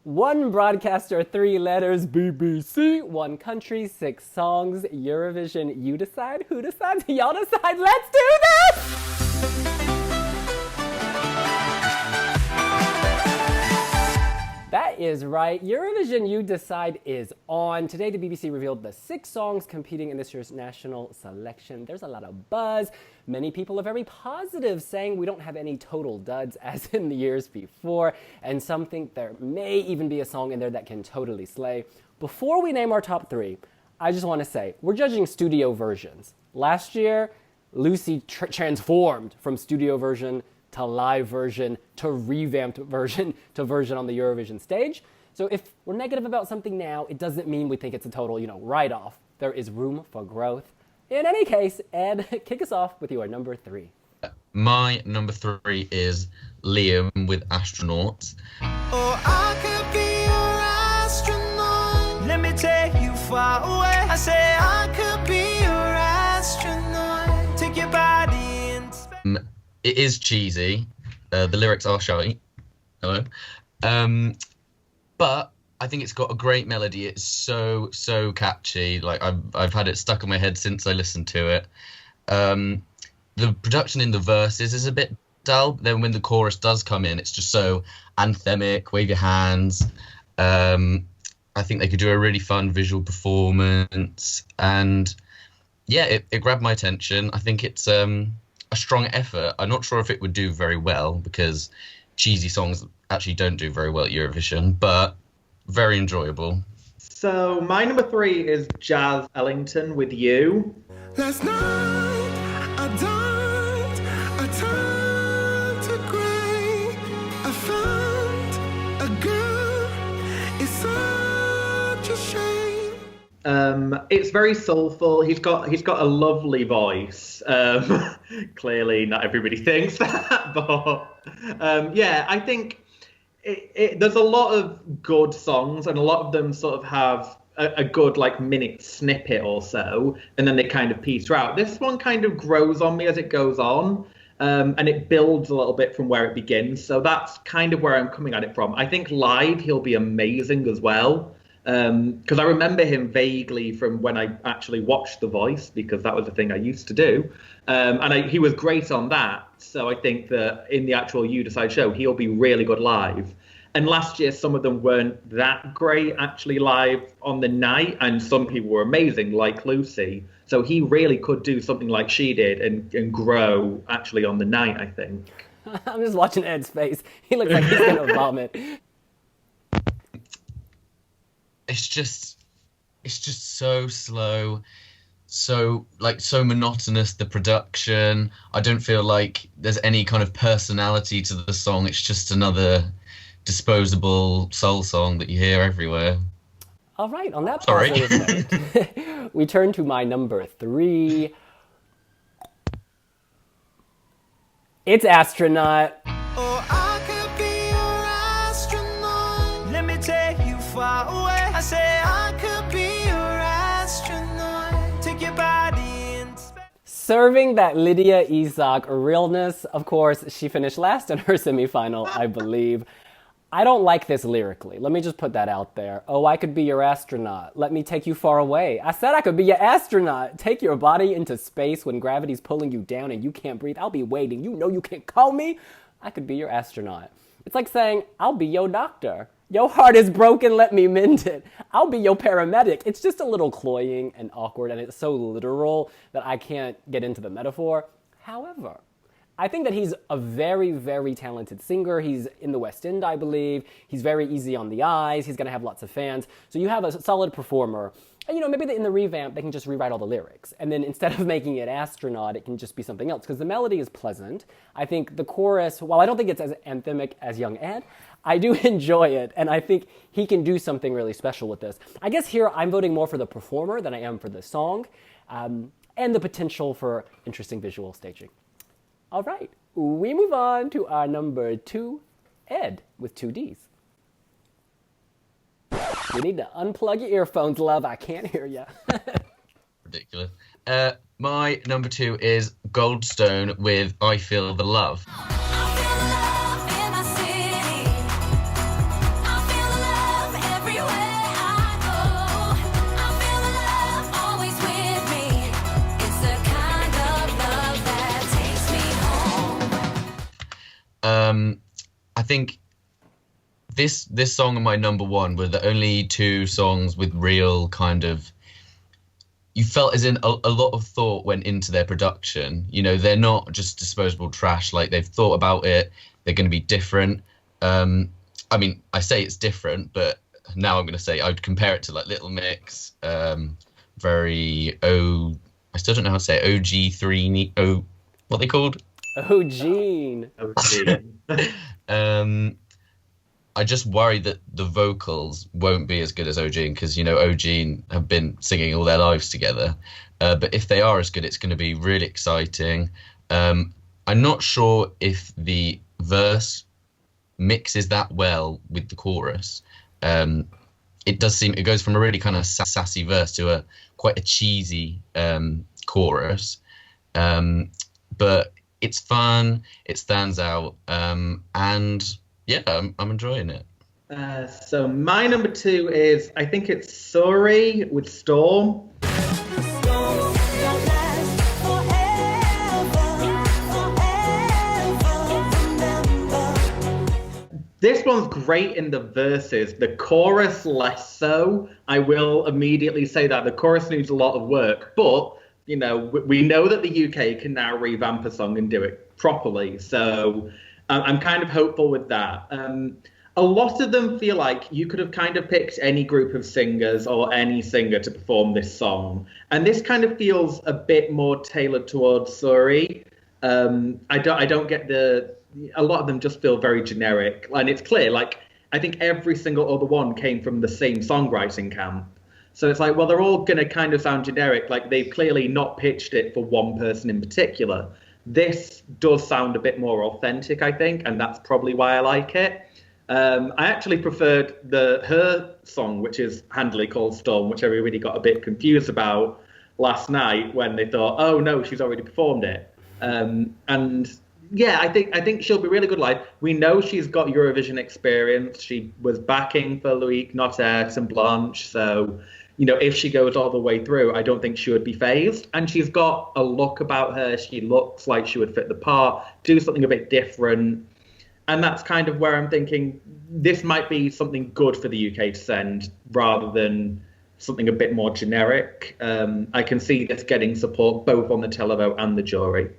One broadcaster, 3 letters, BBC. One country, 6 songs. Eurovision, you decide. Who decides? Y'all decide. Let's do this! That is right. Eurovision You Decide is on. Today, the BBC revealed the 6 songs competing in this year's national selection. There's a lot of buzz. Many people are very positive, saying we don't have any total duds as in the years before, and some think there may even be a song in there that can totally slay. Before we name our top 3, I just want to say, we're judging studio versions. Last year, Lucy transformed from studio version to live version, to revamped version, to version on the Eurovision stage. So if we're negative about something now, it doesn't mean we think it's a total, write-off. There is room for growth. In any case, Ed, kick us off with your number 3. My number 3 is Liam with Astronaut. Oh, I could be your astronaut. Let me take you far away. I say I could be your astronaut. Take your body in space. It is cheesy. The lyrics are shy. Hello. But I think it's got a great melody. It's so catchy. Like I've had it stuck in my head since I listened to it. The production in the verses is a bit dull. Then when the chorus does come in, it's just so anthemic. Wave your hands. I think they could do a really fun visual performance. And yeah, it grabbed my attention. I think it's a strong effort. I'm not sure if it would do very well because cheesy songs actually don't do very well at Eurovision, but very enjoyable. So my number 3 is Jaz Ellington with You. Last night I turned to grey. I found a girl. It's such a shame. It's very soulful. He's got a lovely voice. Clearly, not everybody thinks that, but yeah, I think there's a lot of good songs, and a lot of them sort of have a good minute snippet or so, and then they kind of peter out. This one kind of grows on me as it goes on, and it builds a little bit from where it begins. So that's kind of where I'm coming at it from. I think live he'll be amazing as well. Because I remember him vaguely from when I actually watched The Voice, because that was the thing I used to do. And he was great on that. So I think that in the actual You Decide show, he'll be really good live. And last year, some of them weren't that great actually live on the night. And some people were amazing, like Lucy. So he really could do something like she did and grow actually on the night, I think. I'm just watching Ed's face. He looks like he's going to vomit. It's just so slow, so monotonous, the production. I don't feel like there's any kind of personality to the song. It's just another disposable soul song that you hear everywhere. All right, on that positive note, we turn to my number 3. It's Astronaut. Oh, I could be your astronaut. Let me take you far away. I say I could be your astronaut. Take your body in space. Serving that Lydia Isak realness, of course, she finished last in her semifinal, I believe. I don't like this lyrically. Let me just put that out there. Oh, I could be your astronaut. Let me take you far away. I said I could be your astronaut. Take your body into space when gravity's pulling you down and you can't breathe. I'll be waiting. You know you can't call me. I could be your astronaut. It's like saying, I'll be your doctor. Your heart is broken, let me mend it. I'll be your paramedic. It's just a little cloying and awkward, and it's so literal that I can't get into the metaphor. However, I think that he's a very, very talented singer. He's in the West End, I believe. He's very easy on the eyes. He's going to have lots of fans. So you have a solid performer. And, maybe in the revamp, they can just rewrite all the lyrics. And then instead of making it Astronaut, it can just be something else. Because the melody is pleasant. I think the chorus, while I don't think it's as anthemic as Young Ed, I do enjoy it. And I think he can do something really special with this. I guess here I'm voting more for the performer than I am for the song. And the potential for interesting visual staging. All right, we move on to our number 2, Ed, with 2 Ds. You need to unplug your earphones, love. I can't hear you. Ridiculous. My number 2 is Goldstone with I Feel the Love. I feel the love in my city. I feel the love. think this song and my number one were the only two songs with real kind of, you felt as in a lot of thought went into their production. You know, they're not just disposable trash. Like, they've thought about it. They're going to be different. I mean, I say it's different, but now I'm going to say I'd compare it to like Little Mix, very I still don't know how to say it, OG3, what they called? Oh, Gene. I just worry that the vocals won't be as good as OG, because, you know, OG have been singing all their lives together. But if they are as good, it's going to be really exciting. I'm not sure if the verse mixes that well with the chorus. It does seem, it goes from a really kind of sassy verse to quite a cheesy chorus. But it's fun, it stands out, and yeah, I'm enjoying it. So my number two is, I think it's Surie with Storm. This one's great in the verses. The chorus less so. I will immediately say that the chorus needs a lot of work, but you know, we know that the UK can now revamp a song and do it properly. So I'm kind of hopeful with that. A lot of them feel like you could have kind of picked any group of singers or any singer to perform this song. And this kind of feels a bit more tailored towards Surie. I don't get a lot of them just feel very generic. And it's clear, like, I think every single other one came from the same songwriting camp. So it's like, well, they're all going to kind of sound generic. Like, they've clearly not pitched it for one person in particular. This does sound a bit more authentic, I think, and that's probably why I like it. I actually preferred her song, which is handily called Storm, which everybody got a bit confused about last night when they thought, oh no, she's already performed it. And yeah, I think she'll be really good live. We know she's got Eurovision experience. She was backing for Loïc Notet and Blanche, so you know, if she goes all the way through, I don't think she would be phased. And she's got a look about her. She looks like she would fit the part, do something a bit different. And that's kind of where I'm thinking this might be something good for the UK to send rather than something a bit more generic. I can see this getting support both on the televote and the jury.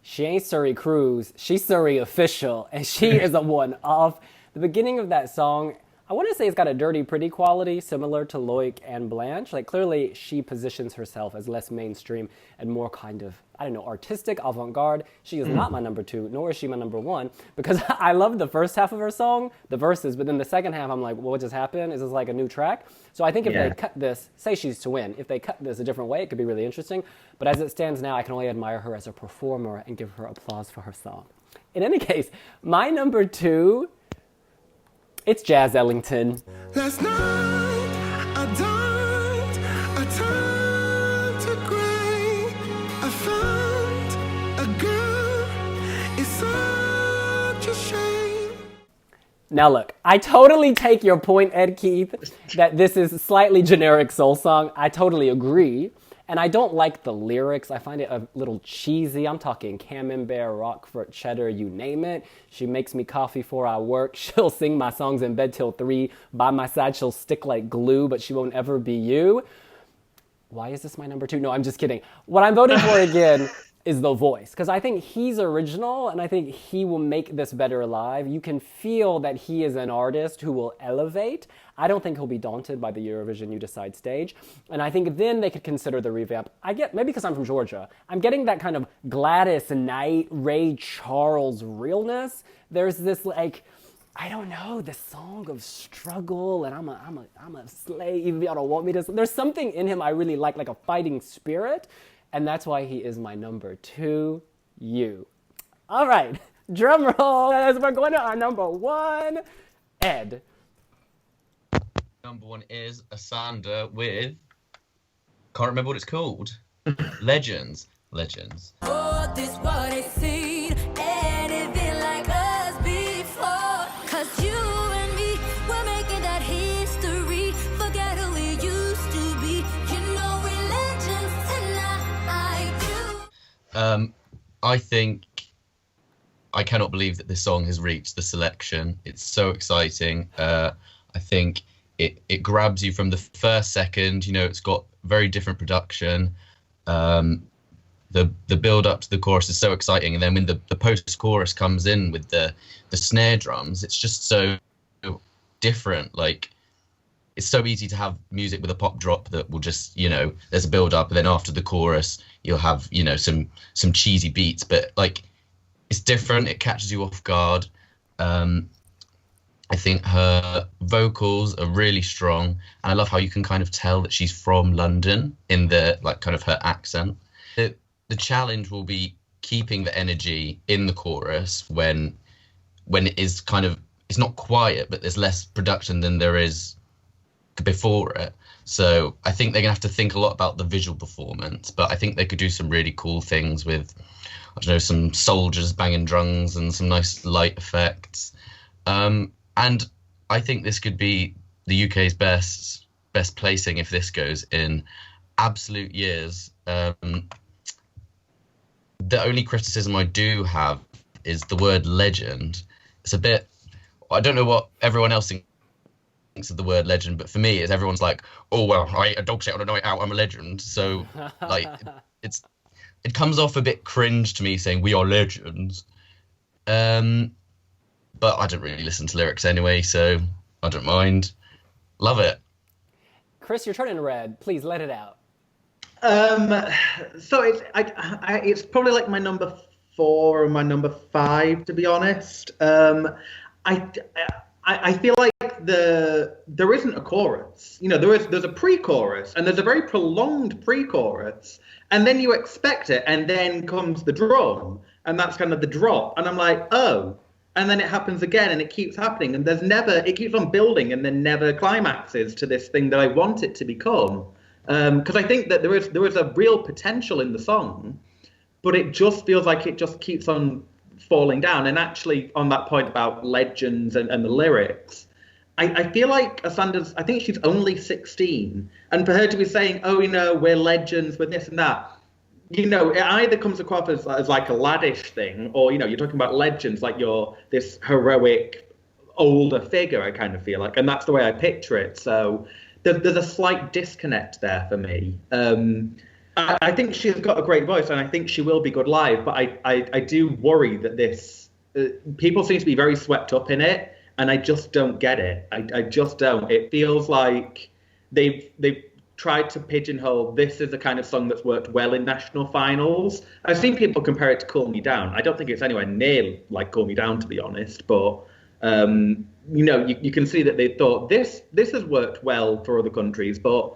She ain't Surie Cruz, she's Surie official, and she is a one-off. The beginning of that song, I want to say it's got a dirty pretty quality similar to Loïc and Blanche. Like, clearly she positions herself as less mainstream and more kind of, I don't know, artistic, avant-garde. She is not my number two, nor is she my number one, because I love the first half of her song, the verses, but then the second half I'm like, well, what just happened? Is this like a new track? So I think if they cut this, say she's to win, if they cut this a different way, it could be really interesting. But as it stands now, I can only admire her as a performer and give her applause for her song. In any case, my number two, it's Jaz Ellington. Last night I turned to grey. I found a girl. It's such a shame. Now look, I totally take your point, Ed Keith, that this is a slightly generic soul song. I totally agree. And I don't like the lyrics. I find it a little cheesy. I'm talking camembert, Roquefort, cheddar, you name it. She makes me coffee before I work. She'll sing my songs in bed till 3. By my side, she'll stick like glue, but she won't ever be you. Why is this my number two? No, I'm just kidding. What I'm voting for again is the voice, because I think he's original and I think he will make this better live. You can feel that he is an artist who will elevate. I don't think he'll be daunted by the Eurovision You Decide stage. And I think then they could consider the revamp. Maybe because I'm from Georgia, I'm getting that kind of Gladys Knight, Ray Charles realness. There's this like, I don't know, this song of struggle and I'm a slave, y'all don't want me to. There's something in him I really like a fighting spirit. And that's why he is my number two, you. All right, drum roll as we're going to our number one, Ed. Number one is Asanda with, can't remember what it's called. Legends. Oh, this what it seen, anything like us before. 'Cause you and me, we're making that history. Forget who we used to be. You know we're legends tonight. I think I cannot believe that this song has reached the selection. It's so exciting. I think it grabs you from the first second. You know, it's got very different production. The build up to the chorus is so exciting, and then when the post chorus comes in with the snare drums, it's just so different. Like, it's so easy to have music with a pop drop that will just, you know, there's a build up, and then after the chorus you'll have, you know, some cheesy beats, but like, it's different. It catches you off guard. I think her vocals are really strong, and I love how you can kind of tell that she's from London in the, like, kind of her accent. The challenge will be keeping the energy in the chorus when it is kind of, it's not quiet, but there's less production than there is before it. So I think they're gonna have to think a lot about the visual performance, but I think they could do some really cool things with, I don't know, some soldiers banging drums and some nice light effects. And I think this could be the UK's best placing if this goes in absolute years. The only criticism I do have is the word legend. It's a bit, I don't know what everyone else thinks of the word legend, but for me, it's everyone's like, oh, well, I ate a dog shit on a night out, I'm a legend. So, like, it comes off a bit cringe to me saying we are legends. But I don't really listen to lyrics anyway, so I don't mind. Love it. Chris, you're turning red. Please let it out. So it's probably like my number 4 or my number 5, to be honest. I feel like there isn't a chorus. You know, there's a pre-chorus, and there's a very prolonged pre-chorus, and then you expect it, and then comes the drum, and that's kind of the drop, and I'm like, oh, and then it happens again, and it keeps happening, and it keeps on building, and then never climaxes to this thing that I want it to become. Because I think that there is a real potential in the song, but it just feels like it just keeps on falling down. And actually, on that point about legends and the lyrics, I feel like Asanda's, I think she's only 16, and for her to be saying, oh, you know, we're legends with this and that, you know, it either comes across as like a laddish thing, or, you know, you're talking about legends like you're this heroic older figure, I kind of feel like, and that's the way I picture it. So there's a slight disconnect there for me. I think she's got a great voice, and I think she will be good live, but I do worry that this people seem to be very swept up in it, and I just don't get it. I just don't. It feels like they've tried to pigeonhole this as a kind of song that's worked well in national finals. I've seen people compare it to Cool Me Down. I don't think it's anywhere near like Cool Me Down, to be honest, but you know, you can see that they thought this has worked well for other countries, but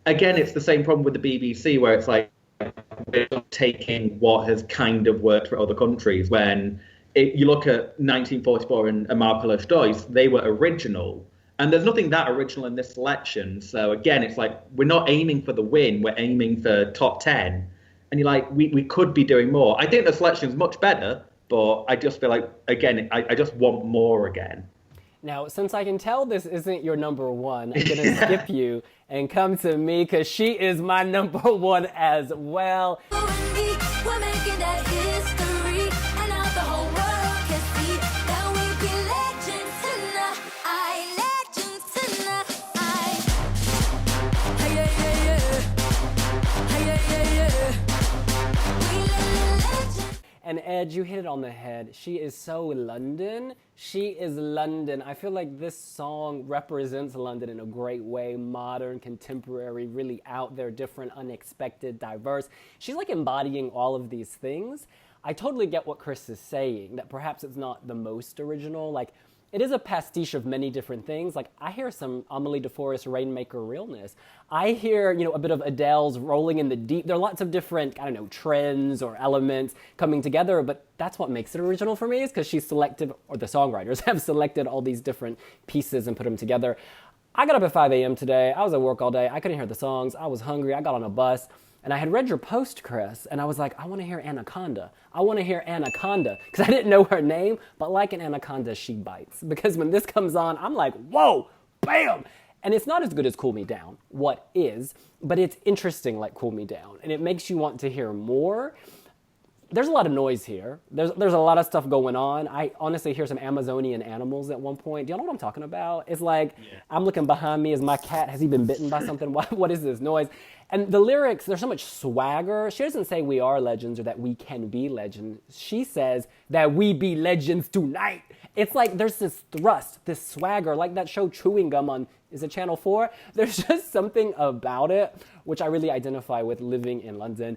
again, it's the same problem with the BBC, where it's like we're taking what has kind of worked for other countries. When you look at 1944 and Marpellish Dois, they were original, and there's nothing that original in this selection. So again, it's like we're not aiming for the win, we're aiming for top 10, and you're like, we could be doing more. I think the selection is much better, but I just feel like, again, I just want more again. Now, since I can tell this isn't your number 1, I'm going to skip you and come to me, because she is my number 1 as well. We're making that history, and now the whole world can see that we be legends tonight. Legends tonight. Hey, yeah, yeah, yeah. Hey, yeah, yeah, yeah. We legends. And Ed, you hit it on the head. She is so London. She is London. I feel like this song represents London in a great way. Modern, contemporary, really out there, different, unexpected, diverse. She's like embodying all of these things. I totally get what Chris is saying, that perhaps it's not the most original. Like, it is a pastiche of many different things. Like, I hear some Amelie DeForest Rainmaker realness. I hear, you know, a bit of Adele's Rolling in the Deep. There are lots of different, I don't know, trends or elements coming together, but that's what makes it original for me, is because she's selected, or the songwriters have selected all these different pieces and put them together. I got up at 5 a.m. today. I was at work all day. I couldn't hear the songs. I was hungry. I got on a bus. And I had read your post, Chris, and I was like, I want to hear Anaconda. I want to hear Anaconda, because I didn't know her name, but like an anaconda, she bites. Because when this comes on, I'm like, whoa, bam! And it's not as good as Cool Me Down, what is, but it's interesting like Cool Me Down, and it makes you want to hear more. there's a lot of noise here. There's a lot of stuff going on. I honestly hear some Amazonian animals at one point. Do y'all know what I'm talking about? It's like, I'm looking behind me. Is my cat, has he been bitten by something? What is this noise? And the lyrics, there's so much swagger. She doesn't say we are legends or that we can be legends. She says that we be legends tonight. It's like there's this thrust, this swagger, like that show Chewing Gum on, is it Channel 4? There's just something about it, which I really identify with living in London.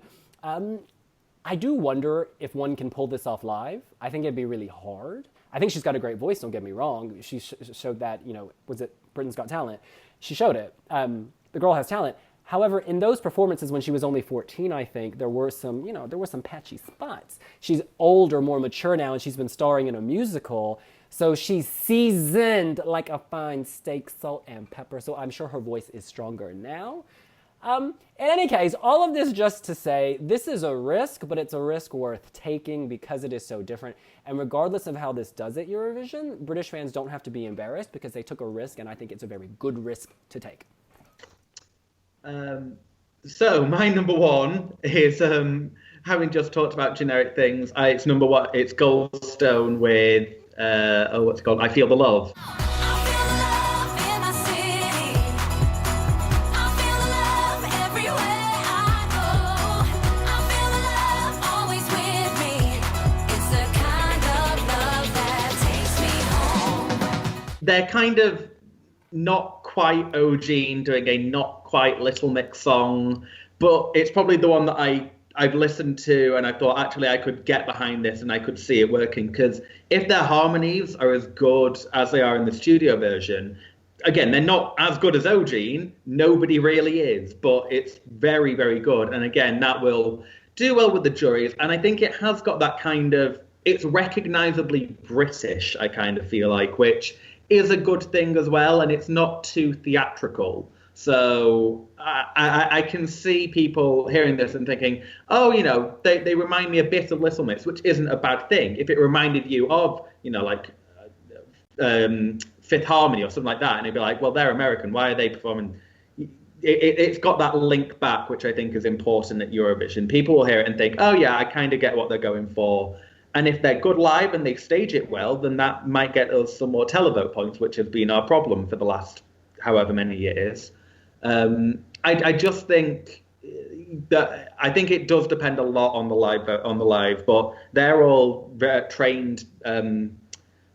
I do wonder if one can pull this off live. I think it'd be really hard. I think she's got a great voice, don't get me wrong. She showed that, was it Britain's Got Talent? She showed it. The girl has talent. However, in those performances when she was only 14, I think, there were some patchy spots. She's older, more mature now, and she's been starring in a musical. So she's seasoned like a fine steak, salt and pepper. So I'm sure her voice is stronger now. In any case, all of this just to say, this is a risk, but it's a risk worth taking because it is so different. And regardless of how this does at Eurovision, British fans don't have to be embarrassed because they took a risk, and I think it's a very good risk to take. So my number one is, having just talked about generic things, it's number one. It's Goldstone with, what's it called? I Feel the Love. They're kind of not quite OG doing a not quite Little Mix song, but it's probably the one that I've listened to and I thought, actually, I could get behind this and I could see it working. Because if their harmonies are as good as they are in the studio version, again, they're not as good as OG. Nobody really is, but it's very, very good. And again, that will do well with the juries. And I think it has got that kind of, it's recognizably British, I kind of feel like, which is a good thing as well, and it's not too theatrical. So I can see people hearing this and thinking, oh, they remind me a bit of Little Mix, which isn't a bad thing. If it reminded you of, Fifth Harmony or something like that, and you'd be like, well, they're American, why are they performing? It's got that link back, which I think is important at Eurovision. People will hear it and think, oh yeah, I kind of get what they're going for. And if they're good live and they stage it well, then that might get us some more televote points, which has been our problem for the last however many years. I just think that I think it does depend a lot on the live, but they're all very trained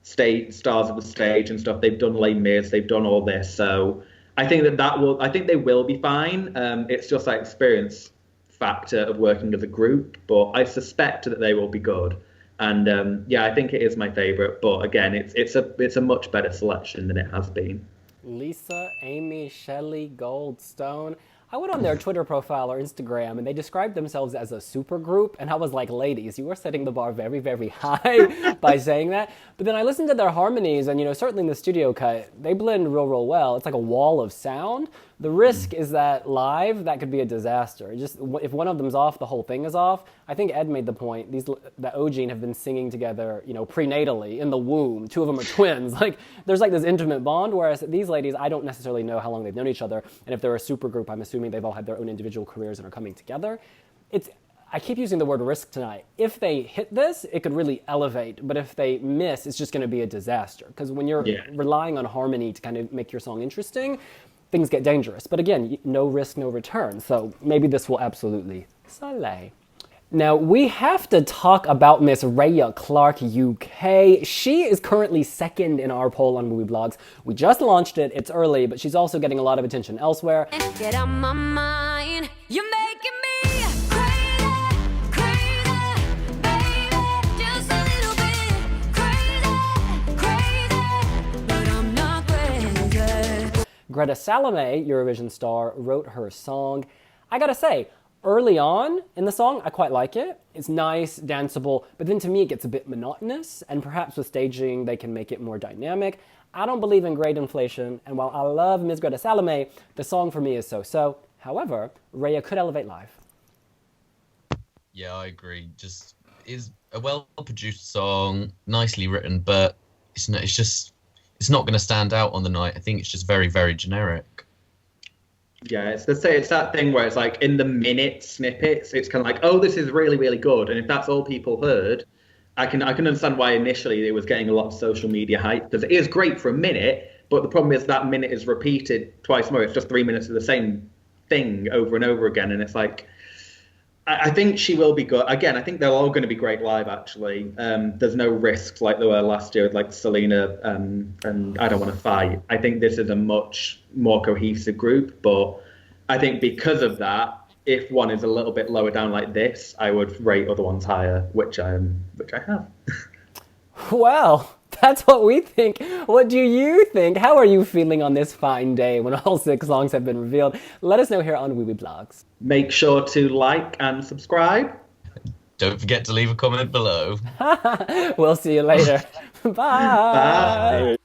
stage stars of the stage and stuff. They've done Les Mis, they've done all this, so I think I think they will be fine. It's just that experience factor of working as a group, but I suspect that they will be good. And I think it is my favourite. But again, it's a much better selection than it has been. Lisa, Amy, Shelley, Goldstone. I went on their Twitter profile or Instagram, and they described themselves as a super group. And I was like, ladies, you are setting the bar very, very high by saying that. But then I listened to their harmonies, and certainly in the studio cut, they blend real well. It's like a wall of sound. The risk is that live, that could be a disaster. Just if one of them's off, the whole thing is off. I think Ed made the point. The Ogene have been singing together, prenatally in the womb. Two of them are twins. Like there's like this intimate bond. Whereas these ladies, I don't necessarily know how long they've known each other. And if they're a super group, I'm assuming they've all had their own individual careers and are coming together. I keep using the word risk tonight. If they hit this, it could really elevate. But if they miss, it's just going to be a disaster. Because when you're relying on harmony to kind of make your song interesting, things get dangerous. But again, no risk, no return. So maybe this will absolutely slay. Now, we have to talk about Miss Raya Clark UK. She is currently second in our poll on wiwibloggs. We just launched it. It's early, but she's also getting a lot of attention elsewhere. Get out my mind. You're making me crazy, crazy, baby. Just a little bit crazy, but I'm not crazy. Greta Salome, Eurovision star, wrote her song. I gotta say, early on in the song, I quite like it. It's nice, danceable, but then to me it gets a bit monotonous, and perhaps with staging they can make it more dynamic. I don't believe in grade inflation, and while I love Ms. Greta Salome, the song for me is so-so. However, Raya could elevate live. Yeah, I agree. Just is a well-produced song, nicely written, but it's not going to stand out on the night. I think it's just very, very generic. Yeah, it's that thing where it's like in the minute snippets, it's kind of like, oh, this is really, really good. And if that's all people heard, I can understand why initially it was getting a lot of social media hype, because it is great for a minute, but the problem is that minute is repeated twice more. It's just 3 minutes of the same thing over and over again, and it's like, I think she will be good. Again, I think they're all going to be great live, actually. There's no risks like there were last year with like Selena and I Don't Want to Fight. I think this is a much more cohesive group, but I think because of that, if one is a little bit lower down like this, I would rate other ones higher, which I have. Well, that's what we think. What do you think? How are you feeling on this fine day when all 6 songs have been revealed? Let us know here on wiwibloggs. Make sure to like and subscribe. Don't forget to leave a comment below. We'll see you later. Bye. Bye.